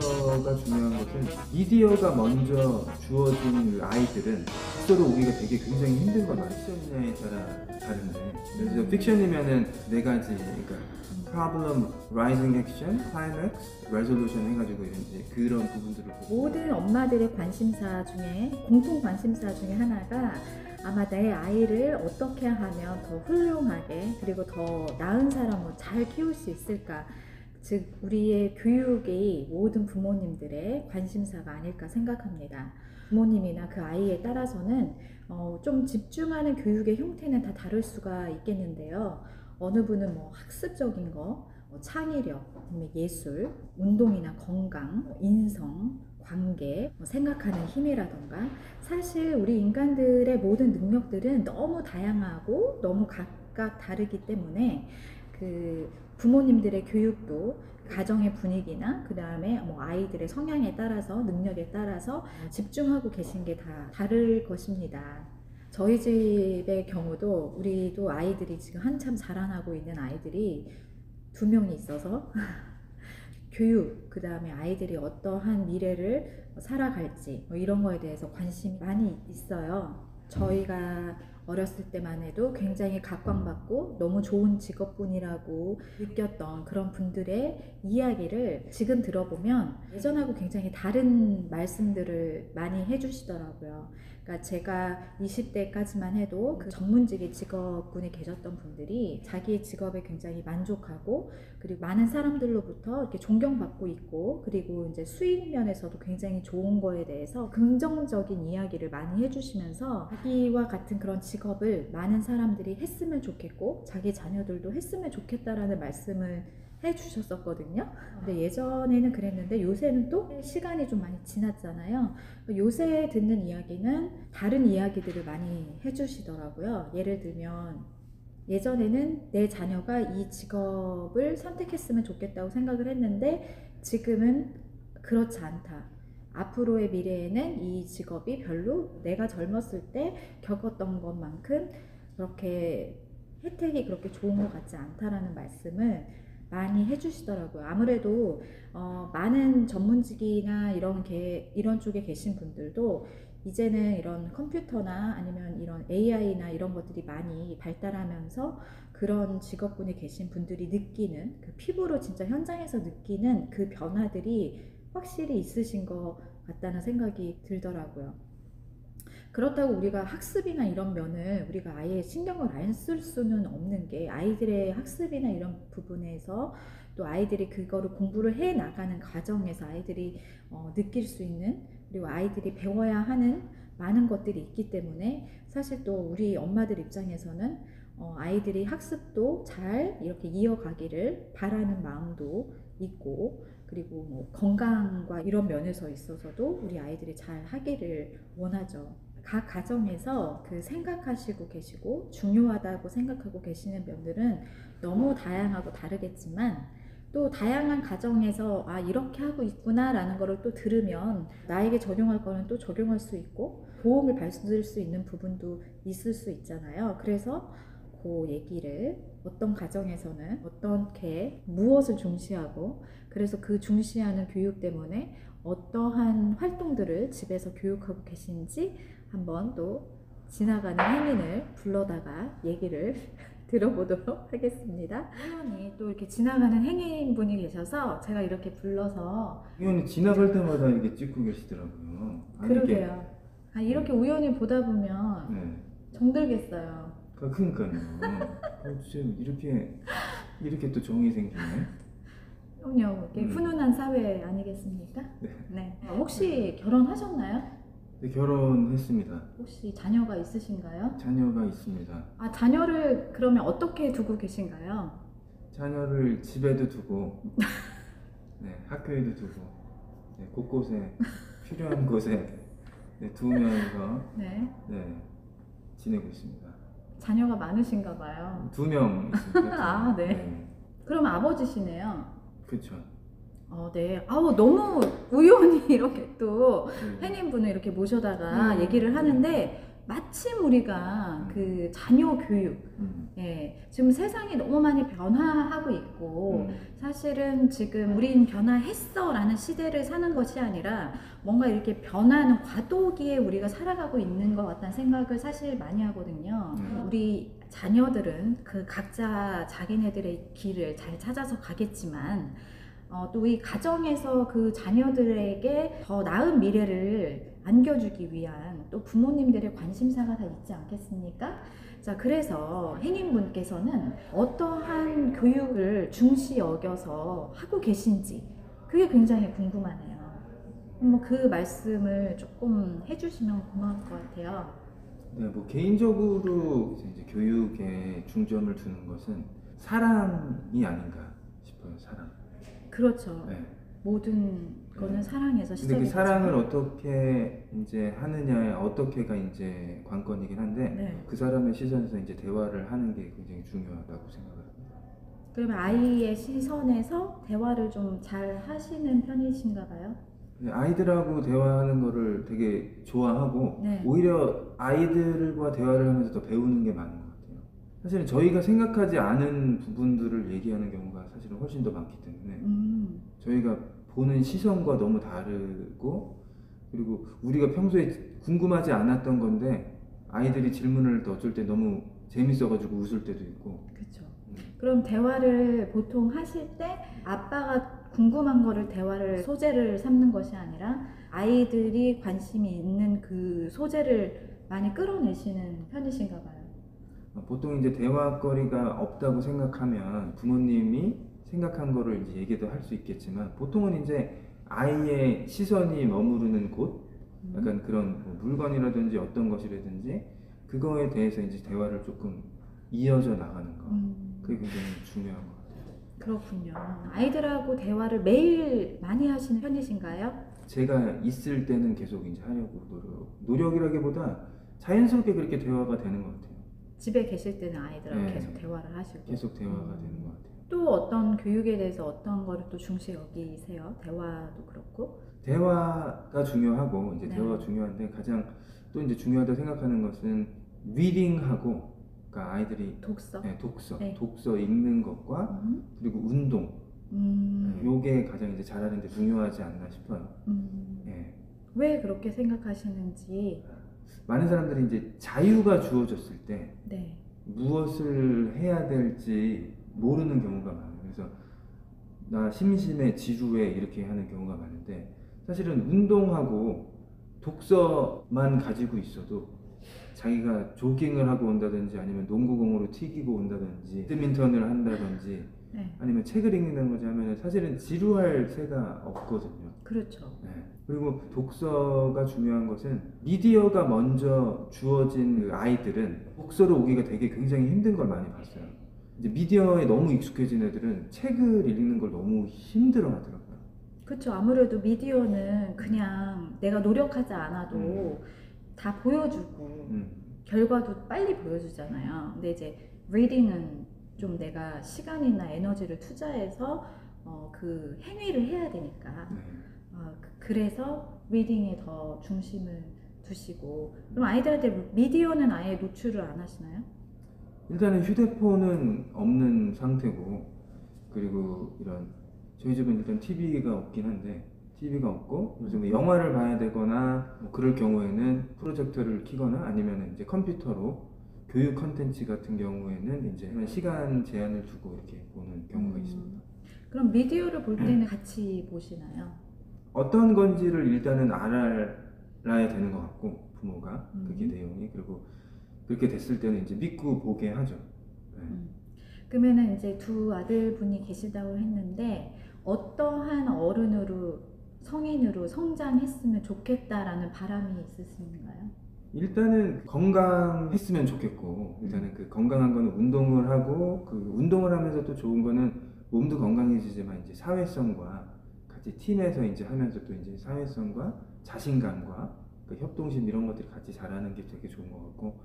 미디어가 중요한 것은 미디어가 먼저 주어진 아이들은 스스로 오기가 되게 굉장히 힘든 건 픽션에 따라 다른데, 그래서 픽션이면은 네 가지, 그러니까 problem, rising action, climax, resolution 해가지고 이제 그런 부분들을 보고 모든 엄마들의 관심사 중에 공통 관심사 중에 하나가 아마 내 아이를 어떻게 하면 더 훌륭하게 그리고 더 나은 사람으로 잘 키울 수 있을까, 즉 우리의 교육이 모든 부모님들의 관심사가 아닐까 생각합니다. 부모님이나 그 아이에 따라서는 좀 집중하는 교육의 형태는 다 다를 수가 있겠는데요. 어느 분은 뭐 학습적인 거, 창의력, 예술, 운동이나 건강, 인성, 관계, 생각하는 힘이라던가, 사실 우리 인간들의 모든 능력들은 너무 다양하고 너무 각각 다르기 때문에 그 부모님들의 교육도 가정의 분위기나 그 다음에 뭐 아이들의 성향에 따라서 능력에 따라서 집중하고 계신 게 다 다를 것입니다. 저희 집의 경우도 우리도 아이들이 지금 한참 자라나고 있는 아이들이 2명이 있어서 교육, 그 다음에 아이들이 어떠한 미래를 살아갈지 뭐 이런 거에 대해서 관심이 많이 있어요. 저희가 어렸을 때만 해도 굉장히 각광받고 너무 좋은 직업군이라고 느꼈던 그런 분들의 이야기를 지금 들어보면 예전하고 굉장히 다른 말씀들을 많이 해주시더라고요. 그러니까 제가 20대까지만 해도 그 전문직의 직업군에 계셨던 분들이 자기의 직업에 굉장히 만족하고 그리고 많은 사람들로부터 이렇게 존경받고 있고 그리고 이제 수익 면에서도 굉장히 좋은 거에 대해서 긍정적인 이야기를 많이 해주시면서 자기와 같은 그런 직업을 많은 사람들이 했으면 좋겠고 자기 자녀들도 했으면 좋겠다라는 말씀을 해주셨었거든요. 근데 예전에는 그랬는데 요새는 또 시간이 좀 많이 지났잖아요. 요새 듣는 이야기는 다른 이야기들을 많이 해주시더라고요. 예를 들면 예전에는 내 자녀가 이 직업을 선택했으면 좋겠다고 생각을 했는데 지금은 그렇지 않다. 앞으로의 미래에는 이 직업이 별로 내가 젊었을 때 겪었던 것만큼 그렇게 혜택이 그렇게 좋은 것 같지 않다라는 말씀을 많이 해주시더라고요. 아무래도 많은 전문직이나 이런 쪽에 계신 분들도 이제는 이런 컴퓨터나 아니면 이런 AI나 이런 것들이 많이 발달하면서 그런 직업군에 계신 분들이 느끼는 그 피부로 진짜 현장에서 느끼는 그 변화들이 확실히 있으신 것 같다는 생각이 들더라고요. 그렇다고 우리가 학습이나 이런 면을 우리가 아예 신경을 안 쓸 수는 없는 게 아이들의 학습이나 이런 부분에서 또 아이들이 그거를 공부를 해 나가는 과정에서 아이들이 느낄 수 있는 그리고 아이들이 배워야 하는 많은 것들이 있기 때문에 사실 또 우리 엄마들 입장에서는 아이들이 학습도 잘 이렇게 이어가기를 바라는 마음도 있고 그리고 뭐 건강과 이런 면에서 있어서도 우리 아이들이 잘 하기를 원하죠. 각 가정에서 그 생각하시고 계시고 중요하다고 생각하고 계시는 면들은 너무 다양하고 다르겠지만 또 다양한 가정에서 아 이렇게 하고 있구나 라는 거를 또 들으면 나에게 적용할 거는 또 적용할 수 있고 도움을 받을 수 있는 부분도 있을 수 있잖아요. 그래서 그 얘기를 어떤 가정에서는 어떻게 무엇을 중시하고 그래서 그 중시하는 교육 때문에 어떠한 활동들을 집에서 교육하고 계신지 한번 또 지나가는 행인을 불러다가 얘기를 들어보도록 하겠습니다. 우연히 또 이렇게 지나가는 행인분이 계셔서 제가 이렇게 불러서 우연히 지나갈 때마다 이렇게 찍고 계시더라고요. 그러게요. 이렇게 우연히 보다 보면 네. 정들겠어요. 그러니까요. 지금 이렇게 또 정이 생기네. 그럼요. 이렇게 훈훈한 사회 아니겠습니까? 네. 혹시 결혼하셨나요? 네, 결혼했습니다. 혹시 자녀가 있으신가요? 자녀가 있습니다. 자녀를 그러면 어떻게 두고 계신가요? 자녀를 집에도 두고, 네, 학교에도 두고, 네, 곳곳에 필요한 곳에 네, 두면서 네. 지내고 있습니다. 자녀가 많으신가 봐요. 2명 있습니다. 네. 그럼 아버지시네요. 그렇죠. 네. 너무 우연히 이렇게 또 행인분을 이렇게 모셔다가 얘기를 하는데 마침 우리가 그 자녀 교육, 예, 지금 세상이 너무 많이 변화하고 있고 사실은 지금 우린 변화했어 라는 시대를 사는 것이 아니라 뭔가 이렇게 변하는 과도기에 우리가 살아가고 있는 것 같다는 생각을 사실 많이 하거든요. 우리 자녀들은 그 각자 자기네들의 길을 잘 찾아서 가겠지만 또 이 가정에서 그 자녀들에게 더 나은 미래를 안겨주기 위한 또 부모님들의 관심사가 다 있지 않겠습니까? 자, 그래서 행인분께서는 어떠한 교육을 중시 여겨서 하고 계신지 그게 굉장히 궁금하네요. 뭐 그 말씀을 조금 해주시면 고마울 것 같아요. 네, 뭐 개인적으로 이제 교육에 중점을 두는 것은 사랑이 아닌가 싶어요. 사랑. 그렇죠. 네. 모든 거는 사랑에서 근데 시작이 그 되죠. 사랑을 어떻게 이제 하느냐에 어떻게가 이제 관건이긴 한데 네. 그 사람의 시선에서 이제 대화를 하는 게 굉장히 중요하다고 생각합니다. 그러면 아이의 시선에서 대화를 좀 잘 하시는 편이신가 봐요? 아이들하고 대화하는 거를 되게 좋아하고 네. 오히려 아이들과 대화를 하면서 더 배우는 게 많은 것 같아요. 사실은 저희가 생각하지 않은 부분들을 얘기하는 경우가 사실은 훨씬 더 많기 때문에 저희가 보는 시선과 너무 다르고 그리고 우리가 평소에 궁금하지 않았던 건데 아이들이 질문을 또 어쩔 때 너무 재밌어가지고 웃을 때도 있고. 그렇죠. 그럼 대화를 보통 하실 때 아빠가 궁금한 거를 대화를 소재를 삼는 것이 아니라 아이들이 관심이 있는 그 소재를 많이 끌어내시는 편이신가 봐요. 보통 이제 대화거리가 없다고 생각하면 부모님이 생각한 거를 이제 얘기도 할 수 있겠지만 보통은 이제 아이의 시선이 머무르는 곳, 약간 그런 뭐 물건이라든지 어떤 것이라든지 그거에 대해서 이제 대화를 조금 이어져 나가는 거, 그게 굉장히 중요한 것 같아요. 그렇군요. 아이들하고 대화를 매일 많이 하시는 편이신가요? 제가 있을 때는 계속 이제 하려고 노력이라기보다 자연스럽게 그렇게 대화가 되는 것 같아요. 집에 계실 때는 아이들하고 네. 계속 대화를 하시고 계속 대화가 되는 것 같아요. 또 어떤 교육에 대해서 어떤 거를 또 중시 여기세요? 대화도 그렇고. 대화가 중요하고 이제 네. 대화가 중요한데 가장 또 이제 중요하다고 생각하는 것은 리딩하고 그러니까 아이들이 독서. 네, 독서, 네. 독서 읽는 것과 그리고 운동 요게 가장 이제 잘하는데 중요하지 않나 싶어요. 예. 왜 그렇게 생각하시는지. 많은 사람들이 이제 자유가 주어졌을 때 네. 무엇을 해야 될지 모르는 경우가 많아요. 그래서 나 심심해, 지루해 이렇게 하는 경우가 많은데 사실은 운동하고 독서만 가지고 있어도 자기가 조깅을 하고 온다든지 아니면 농구공으로 튀기고 온다든지 배드민턴을 한다든지 네. 아니면 책을 읽는다는 거지 하면 사실은 지루할 새가 없거든요. 그렇죠. 네. 그리고 독서가 중요한 것은 미디어가 먼저 주어진 그 아이들은 독서로 오기가 되게 굉장히 힘든 걸 많이 봤어요. 이제 미디어에 너무 익숙해진 애들은 책을 읽는 걸 너무 힘들어 하더라고요. 그렇죠. 아무래도 미디어는 그냥 내가 노력하지 않아도 다 보여주고 결과도 빨리 보여주잖아요. 근데 이제 리딩은 좀 내가 시간이나 에너지를 투자해서 그 행위를 해야 되니까 그래서 리딩에 더 중심을 두시고. 그럼 아이들한테 미디어는 아예 노출을 안 하시나요? 일단은 휴대폰은 없는 상태고 그리고 이런 저희 집은 일단 TV가 없긴 한데 TV가 없고 요즘 영화를 봐야 되거나 뭐 그럴 경우에는 프로젝터를 켜거나 아니면 이제 컴퓨터로 교육 컨텐츠 같은 경우에는 이제 시간 제한을 두고 이렇게 보는 경우가 있습니다. 그럼 미디어를 볼 때는 같이 보시나요? 어떤 건지를 일단은 알아야 되는 것 같고 부모가 그게 내용이 그리고 그렇게 됐을 때는 이제 믿고 보게 하죠. 네. 그러면은 이제 두 아들분이 계시다고 했는데 어떠한 어른으로 성인으로 성장했으면 좋겠다라는 바람이 있으신가요? 일단은 건강했으면 좋겠고 일단은 그 건강한 거는 운동을 하고 그 운동을 하면서 또 좋은 거는 몸도 건강해지지만 이제 사회성과 같이 팀에서 이제 하면서 또 이제 사회성과 자신감과 그 협동심 이런 것들이 같이 자라는 게 되게 좋은 것 같고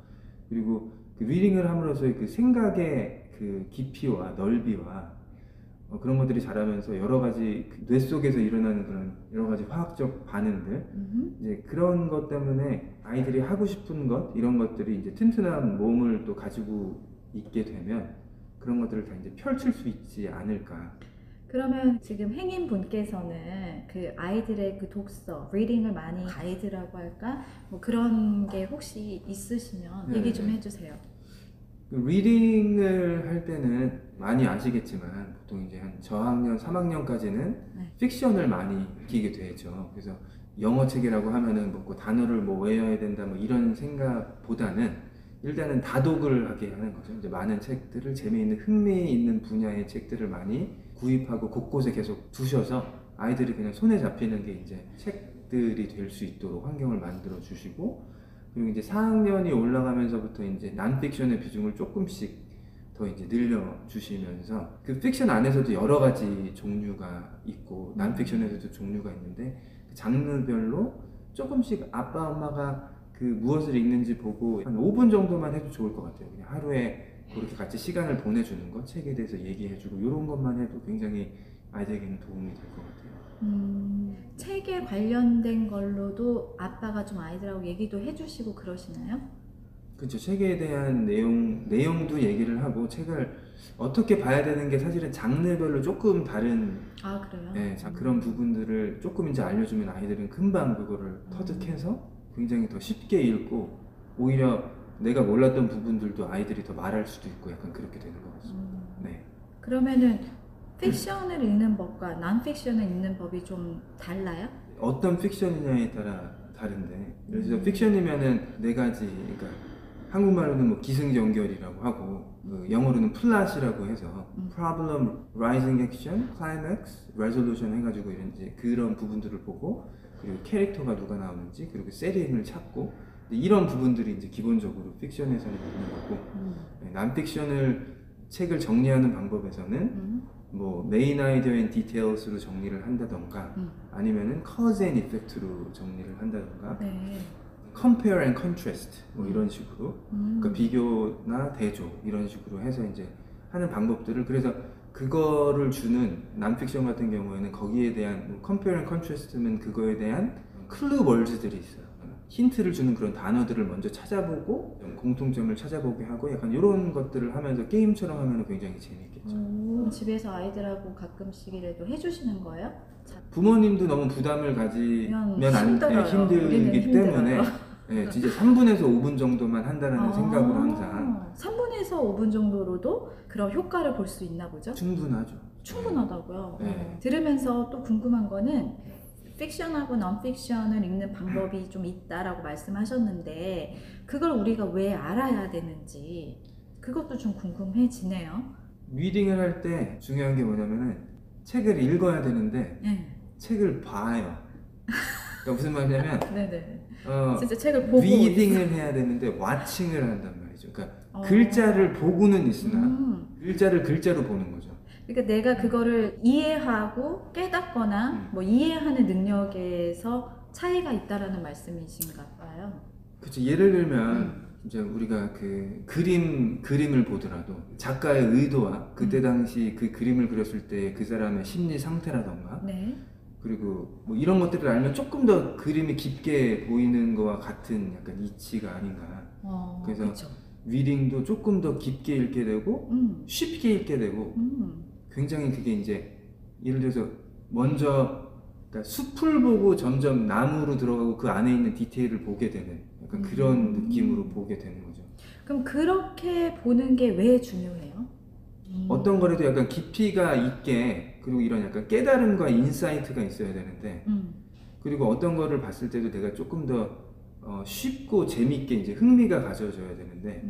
그리고 그 리딩을 함으로써 그 생각의 그 깊이와 넓이와 그런 것들이 자라면서 여러 가지 뇌 속에서 일어나는 그런 여러 가지 화학적 반응들 이제 그런 것 때문에 아이들이 하고 싶은 것 이런 것들이 이제 튼튼한 몸을 또 가지고 있게 되면 그런 것들을 다 이제 펼칠 수 있지 않을까. 그러면 지금 행인 분께서는 그 아이들의 그 독서, 리딩을 많이 가이드라고 할까? 뭐 그런 게 혹시 있으시면 얘기 좀 해주세요. 리딩을 할 때는 많이 아시겠지만 보통 이제 한 저학년 3학년까지는 네. 픽션을 많이 익히게 되죠. 그래서 영어 책이라고 하면은 뭐 단어를 뭐 외워야 된다 뭐 이런 생각보다는 일단은 다독을 하게 하는 거죠. 이제 많은 책들을 재미있는 흥미있는 분야의 책들을 많이 구입하고 곳곳에 계속 두셔서 아이들이 그냥 손에 잡히는 게 이제 책들이 될 수 있도록 환경을 만들어 주시고 그리고 이제 4학년이 올라가면서부터 이제 난픽션의 비중을 조금씩 더 이제 늘려 주시면서 그 픽션 안에서도 여러 가지 종류가 있고 난픽션에서도 종류가 있는데 그 장르별로 조금씩 아빠 엄마가 그 무엇을 읽는지 보고 한 5분 정도만 해도 좋을 것 같아요. 그냥 하루에 그렇게 같이 시간을 보내주는 것, 책에 대해서 얘기해주고 이런 것만 해도 굉장히 아이들에게는 도움이 될 것 같아요. 책에 관련된 걸로도 아빠가 좀 아이들하고 얘기도 해주시고 그러시나요? 그렇죠. 책에 대한 내용도 얘기를 하고 책을 어떻게 봐야 되는 게 사실은 장르별로 조금 다른 아 그래요? 그런 부분들을 조금 이제 알려주면 아이들은 금방 그거를 터득해서 굉장히 더 쉽게 읽고 오히려 내가 몰랐던 부분들도 아이들이 더 말할 수도 있고 약간 그렇게 되는 것 같습니다. 네. 그러면은 픽션을 읽는 법과 난픽션을 읽는 법이 좀 달라요? 어떤 픽션이냐에 따라 다른데 그래서 픽션이면은 네 가지 그러니까 한국말로는 뭐 기승전결이라고 하고 그 영어로는 플롯이라고 해서 problem, rising action, climax, resolution 해가지고 이런 이제 그런 부분들을 보고 그리고 캐릭터가 누가 나오는지 그리고 세팅을 찾고 이런 부분들이 이제 기본적으로 픽션에서는 있는 거고 난픽션을 책을 정리하는 방법에서는 뭐 메인 아이디어 앤 디테일스로 정리를 한다던가 아니면은 cause and effect로 정리를 한다던가 네. compare and contrast 뭐 이런 식으로 그러니까 비교나 대조 이런 식으로 해서 이제 하는 방법들을 그래서 그거를 주는 난픽션 같은 경우에는 거기에 대한 뭐 compare and contrast면 그거에 대한 클루 월즈들이 있어요. 힌트를 주는 그런 단어들을 먼저 찾아보고 공통점을 찾아보게 하고 약간 이런 것들을 하면서 게임처럼 하면 굉장히 재밌겠죠. 집에서 아이들하고 가끔씩이라도 해주시는 거예요? 부모님도 너무 부담을 가지면 안 힘들기 때문에 진짜 3분에서 5분 정도만 한다는 생각으로 항상 3분에서 5분 정도로도 그런 효과를 볼 수 있나 보죠? 충분하죠. 충분하다고요? 네. 들으면서 또 궁금한 거는 픽션하고 non-fiction을 읽는 방법이 좀 있다라고 말씀하셨는데 그걸 우리가 왜 알아야 되는지 그것도 좀 궁금해지네요. 리딩을 할 때 중요한 게 뭐냐면은 책을 읽어야 되는데 책을 봐요. 그러니까 무슨 말이냐면 네네. 진짜 책을 보고 리딩을 해야 되는데 워칭을 한단 말이죠. 그러니까 글자를 보고는 있으나 글자를 글자로 보는 거죠. 그러니까 내가 그거를 이해하고 깨닫거나 뭐 이해하는 능력에서 차이가 있다라는 말씀이신가 봐요. 그렇죠. 예를 들면 이제 우리가 그 그림을 보더라도 작가의 의도와 그때 당시 그 그림을 그렸을 때 그 사람의 심리 상태라던가 그리고 뭐 이런 것들을 알면 조금 더 그림이 깊게 보이는 거와 같은 약간 이치가 아닌가. 그래서 그쵸. 리딩도 조금 더 깊게 읽게 되고 쉽게 읽게 되고 굉장히 그게 이제 예를 들어서 먼저 그러니까 숲을 보고 점점 나무로 들어가고 그 안에 있는 디테일을 보게 되는 약간 그런 느낌으로 보게 되는 거죠. 그럼 그렇게 보는 게 왜 중요해요? 어떤 거라도 약간 깊이가 있게 그리고 이런 약간 깨달음과 인사이트가 있어야 되는데 그리고 어떤 거를 봤을 때도 내가 조금 더 쉽고 재밌게 이제 흥미가 가져져야 되는데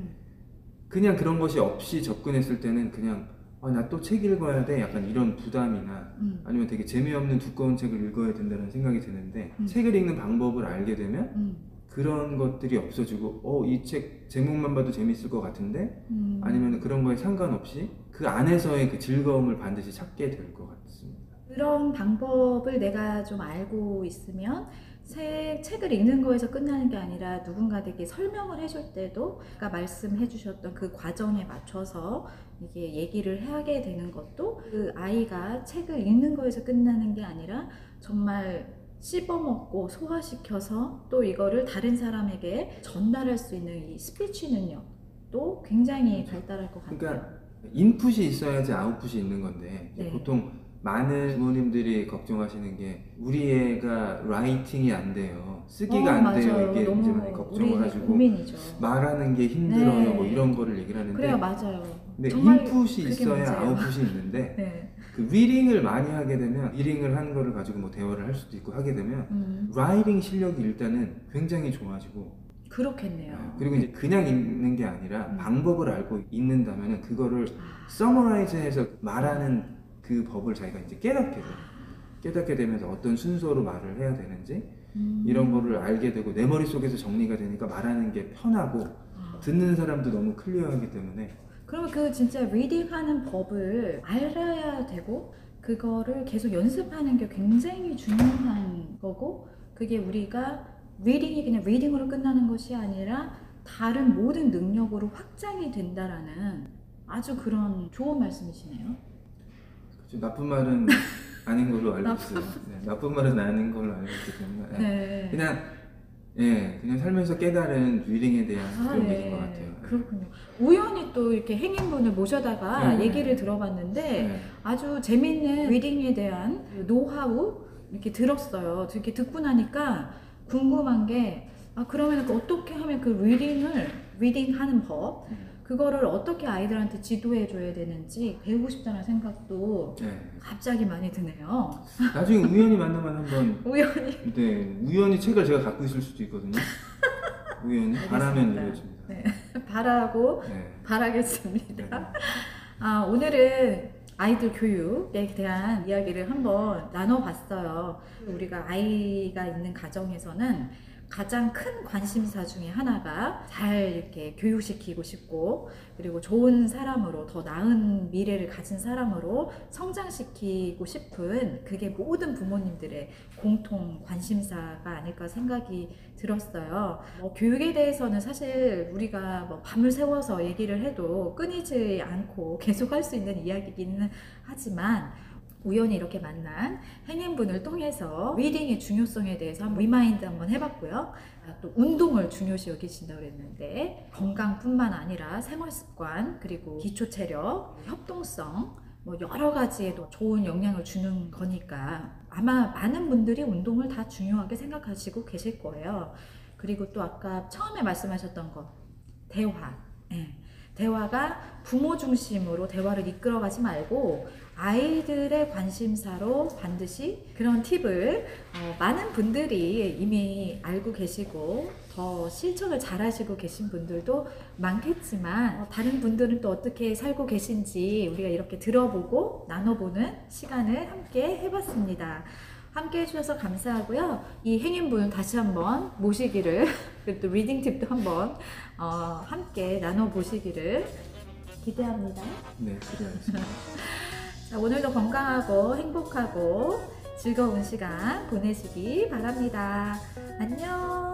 그냥 그런 것이 없이 접근했을 때는 그냥 나 또 책 읽어야 돼 약간 이런 부담이나 아니면 되게 재미없는 두꺼운 책을 읽어야 된다는 생각이 드는데 책을 읽는 방법을 알게 되면 그런 것들이 없어지고 이 책 제목만 봐도 재밌을 것 같은데 아니면 그런 거에 상관없이 그 안에서의 그 즐거움을 반드시 찾게 될 것 같습니다. 그런 방법을 내가 좀 알고 있으면 책을 읽는 거에서 끝나는 게 아니라 누군가에게 설명을 해줄 때도 아까 말씀해 주셨던 그 과정에 맞춰서 이게 얘기를 하게 되는 것도 그 아이가 책을 읽는 거에서 끝나는 게 아니라 정말 씹어먹고 소화시켜서 또 이거를 다른 사람에게 전달할 수 있는 이 스피치 능력도 굉장히 발달할 것 같아요. 그러니까 인풋이 있어야지 아웃풋이 있는 건데 네. 보통 많은 부모님들이 걱정하시는 게 우리 애가 라이팅이 안 돼요, 쓰기가 안 돼요, 맞아요. 이게 너무 이제 많이 걱정을 우리 하시고 고민이죠. 말하는 게 힘들어요, 네. 뭐 이런 거를 얘기를 하는데 그래요, 맞아요. 근데 정말 인풋이 그게 있어야 문제예요. 아웃풋이 있는데 네. 그 리딩을 많이 하게 되면 리딩을 하는 거를 가지고 뭐 대화를 할 수도 있고 하게 되면 라이팅 실력이 일단은 굉장히 좋아지고 그렇겠네요. 그리고 이제 그냥 읽는 게 아니라 방법을 알고 읽는다면 그거를 서머라이즈해서 말하는 그 법을 자기가 이제 깨닫게 되면서 어떤 순서로 말을 해야 되는지 이런 거를 알게 되고 내 머릿속에서 정리가 되니까 말하는 게 편하고 듣는 사람도 너무 클리어하기 때문에 그러면 그 진짜 리딩하는 법을 알아야 되고 그거를 계속 연습하는 게 굉장히 중요한 거고 그게 우리가 리딩이 그냥 리딩으로 끝나는 것이 아니라 다른 모든 능력으로 확장이 된다라는 아주 그런 좋은 말씀이시네요. 그렇죠. 나쁜 말은 아닌 걸로 알고 있어요. 네, 나쁜 말은 아닌 걸로 알고 있기 때문에 네. 그냥 살면서 깨달은 리딩에 대한 그런 얘기인 것 같아요. 그렇군요. 우연히 또 이렇게 행인분을 모셔다가 얘기를 들어봤는데 네. 아주 재밌는 리딩에 대한 노하우 이렇게 들었어요. 이렇게 듣고 나니까 궁금한 게 그러면 어떻게 하면 그 리딩하는 법 그거를 어떻게 아이들한테 지도해 줘야 되는지 배우고 싶다는 생각도 갑자기 많이 드네요. 나중에 우연히 만나면 한번 우연히 책을 제가 갖고 있을 수도 있거든요. 우연히 바라면 이루어집니다. 네. 바라겠습니다. 오늘은 아이들 교육에 대한 이야기를 한번 나눠봤어요. 우리가 아이가 있는 가정에서는 가장 큰 관심사 중에 하나가 잘 이렇게 교육시키고 싶고 그리고 좋은 사람으로 더 나은 미래를 가진 사람으로 성장시키고 싶은 그게 모든 부모님들의 공통 관심사가 아닐까 생각이 들었어요. 교육에 대해서는 사실 우리가 밤을 새워서 얘기를 해도 끊이지 않고 계속 할 수 있는 이야기이기는 하지만 우연히 이렇게 만난 행인분을 통해서 리딩의 중요성에 대해서 한번 리마인드 한번 해봤고요. 또 운동을 중요시 여기신다고 그랬는데 건강뿐만 아니라 생활습관 그리고 기초체력, 협동성 여러 가지에도 좋은 영향을 주는 거니까 아마 많은 분들이 운동을 다 중요하게 생각하시고 계실 거예요. 그리고 또 아까 처음에 말씀하셨던 거 대화. 대화가 부모 중심으로 대화를 이끌어가지 말고 아이들의 관심사로 반드시 그런 팁을 많은 분들이 이미 알고 계시고 더 실천을 잘 하시고 계신 분들도 많겠지만 다른 분들은 또 어떻게 살고 계신지 우리가 이렇게 들어보고 나눠보는 시간을 함께 해봤습니다. 함께 해주셔서 감사하고요. 이 행인분 다시 한번 모시기를 또 리딩 팁도 한번 함께 나눠보시기를 기대합니다. 네, 기대하겠습니다. 자, 오늘도 건강하고 행복하고 즐거운 시간 보내시기 바랍니다. 안녕.